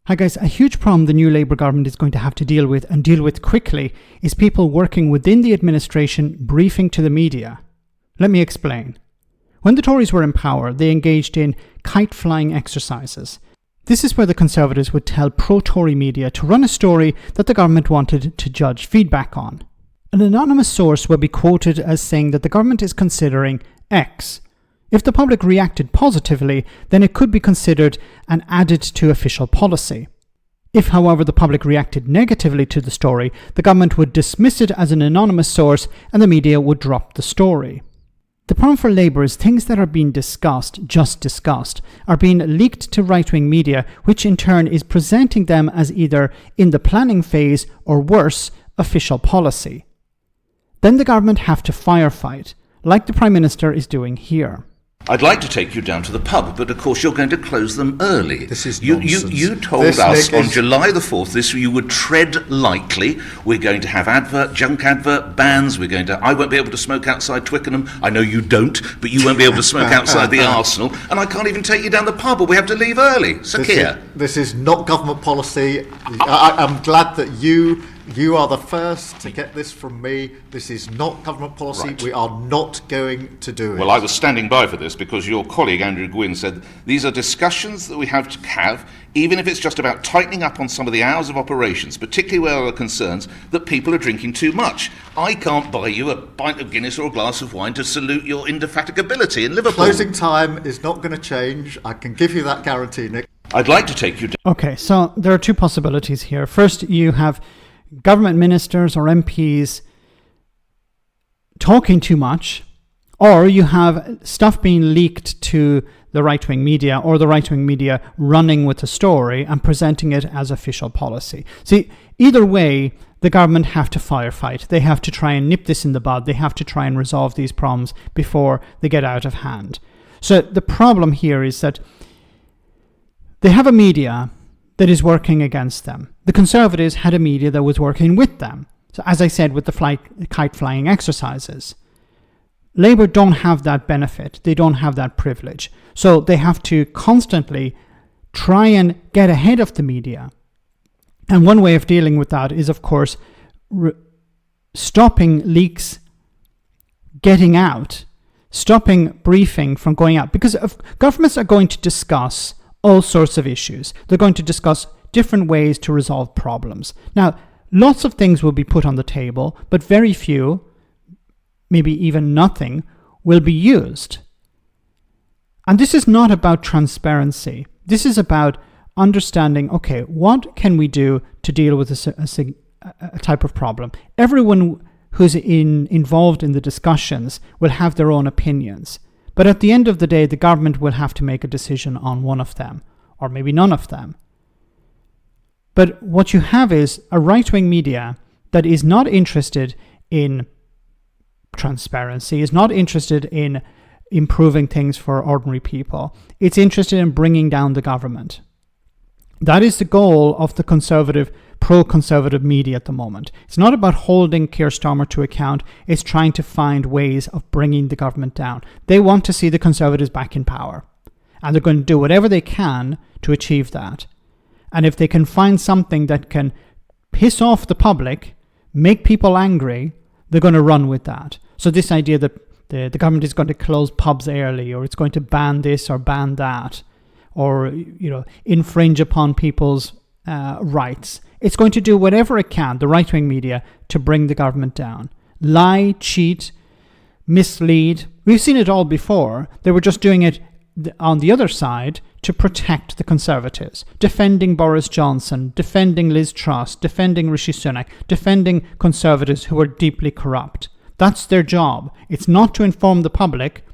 Hi guys, a huge problem the new Labour government is going to have to deal with, and deal with quickly, is people working within the administration briefing to the media. Let me explain. When the Tories were in power, they engaged in kite-flying exercises. This is where the Conservatives would tell pro-Tory media to run a story that the government wanted to judge feedback on. An anonymous source would be quoted as saying that the government is considering X. If the public reacted positively, then it could be considered and added to official policy. If, however, the public reacted negatively to the story, the government would dismiss it as an anonymous source and the media would drop the story. The problem for Labour is things that are being discussed, are being leaked to right-wing media, which in turn is presenting them as either in the planning phase or worse, official policy. Then the government have to firefight, like the Prime Minister is doing here. I'd like to take you down to the pub, but of course you're going to close them early. This is nonsense. You told us on July the 4th you would tread lightly. We're going to have junk advert bans. I won't be able to smoke outside Twickenham. I know you don't, but you won't be able to smoke outside the Arsenal. And I can't even take you down the pub, or we have to leave early. So this is not government policy. I'm glad that you are the first to get this from me. This is not government policy. Right. We are not going to do it. Well, I was standing by for this because your colleague Andrew Gwynn said these are discussions that we have to have, even if it's just about tightening up on some of the hours of operations, particularly where there are concerns that people are drinking too much. I can't buy you a pint of Guinness or a glass of wine to salute your indefatigability in Liverpool. Closing time is not going to change. I can give you that guarantee, Nick. I'd like to take you down. Okay, so there are two possibilities here. First, you have government ministers or MPs talking too much, or you have stuff being leaked to the right-wing media, or the right-wing media running with the story and presenting it as official policy. See, either way, the government have to firefight. They have to try and nip this in the bud. They have to try and resolve these problems before they get out of hand. So the problem here is that they have a media that is working against them. The Conservatives had a media that was working with them. So as I said, with the kite-flying exercises. Labour don't have that benefit. They don't have that privilege. So they have to constantly try and get ahead of the media. And one way of dealing with that is, of course, stopping leaks getting out, stopping briefing from going out. Because governments are going to discuss all sorts of issues. They're going to discuss different ways to resolve problems. Now, lots of things will be put on the table, but very few, maybe even nothing, will be used. And this is not about transparency. This is about understanding, okay, what can we do to deal with a type of problem? Everyone who's involved in the discussions will have their own opinions. But at the end of the day, the government will have to make a decision on one of them, or maybe none of them. But what you have is a right-wing media that is not interested in transparency, is not interested in improving things for ordinary people. It's interested in bringing down the government. That is the goal of the pro-conservative media at the moment. It's not about holding Keir Starmer to account. It's trying to find ways of bringing the government down. They want to see the Conservatives back in power. And they're going to do whatever they can to achieve that. And if they can find something that can piss off the public, make people angry, they're going to run with that. So this idea that the government is going to close pubs early, or it's going to ban this or ban that, or infringe upon people's rights. It's going to do whatever it can, the right-wing media, to bring the government down. Lie, cheat, mislead. We've seen it all before. They were just doing it on the other side to protect the Conservatives, defending Boris Johnson, defending Liz Truss, defending Rishi Sunak, defending Conservatives who are deeply corrupt. That's their job. It's not to inform the public.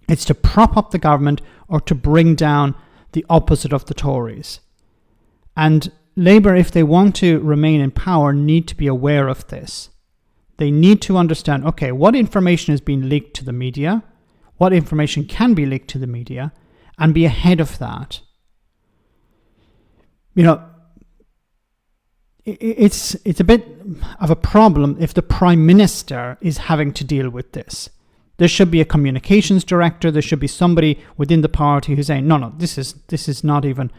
It's to prop up the government or to bring down the opposite of the Tories. And Labour, if they want to remain in power, need to be aware of this. They need to understand, okay, what information has been leaked to the media, what information can be leaked to the media, and be ahead of that. It's a bit of a problem if the Prime Minister is having to deal with this. There should be a communications director. There should be somebody within the party who's saying, no, this is not even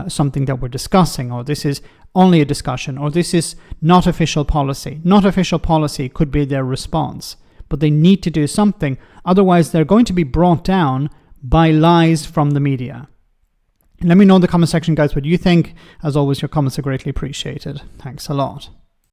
something that we're discussing, or this is only a discussion, or this is not official policy. Not official policy could be their response, but they need to do something. Otherwise, they're going to be brought down by lies from the media. Let me know in the comment section, guys, what you think. As always, your comments are greatly appreciated. Thanks a lot.